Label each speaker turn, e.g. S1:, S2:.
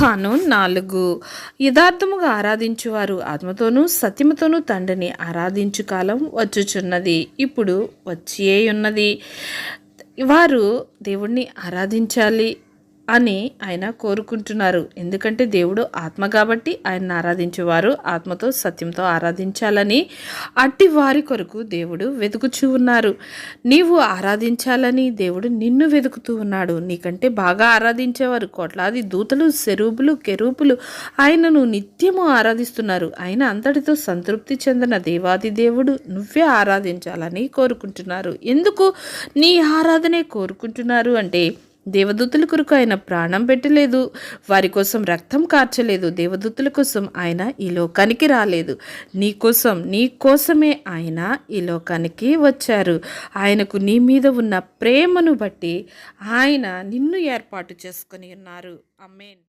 S1: కానూన్ 4 యథార్థముగా ఆరాధించువారు ఆత్మతోనూ సత్యముతోనూ తండ్రిని ఆరాధించు కాలం వచ్చుచున్నది, ఇప్పుడు వచ్చియే ఉన్నది. వారు దేవుణ్ణి ఆరాధించాలి అని ఆయన కోరుకుంటున్నారు. ఎందుకంటే దేవుడు ఆత్మ కాబట్టి ఆయన్ని ఆరాధించేవారు ఆత్మతో సత్యంతో ఆరాధించాలని అట్టి వారి కొరకు దేవుడు వెతుకుచూ ఉన్నారు. నీవు ఆరాధించాలని దేవుడు నిన్ను వెతుకుతూ ఉన్నాడు. నీకంటే బాగా ఆరాధించేవారు కోట్లాది దూతలు, సెరూబులు, కెరూపులు ఆయనను నిత్యము ఆరాధిస్తున్నారు. ఆయన అంతటితో సంతృప్తి చెందిన దేవాది దేవుడు నువ్వే ఆరాధించాలని కోరుకుంటున్నారు. ఎందుకు నీ ఆరాధనే కోరుకుంటున్నారు అంటే, దేవదూతుల కొరకు ఆయన ప్రాణం పెట్టలేదు, వారి కోసం రక్తం కార్చలేదు, దేవదూతుల కోసం ఆయన ఈ లోకానికి రాలేదు. నీ కోసమే ఆయన ఈ లోకానికి వచ్చారు. ఆయనకు నీ మీద ఉన్న ప్రేమను బట్టి ఆయన నిన్ను ఏర్పాటు చేసుకొని ఉన్నారు. ఆమేన్.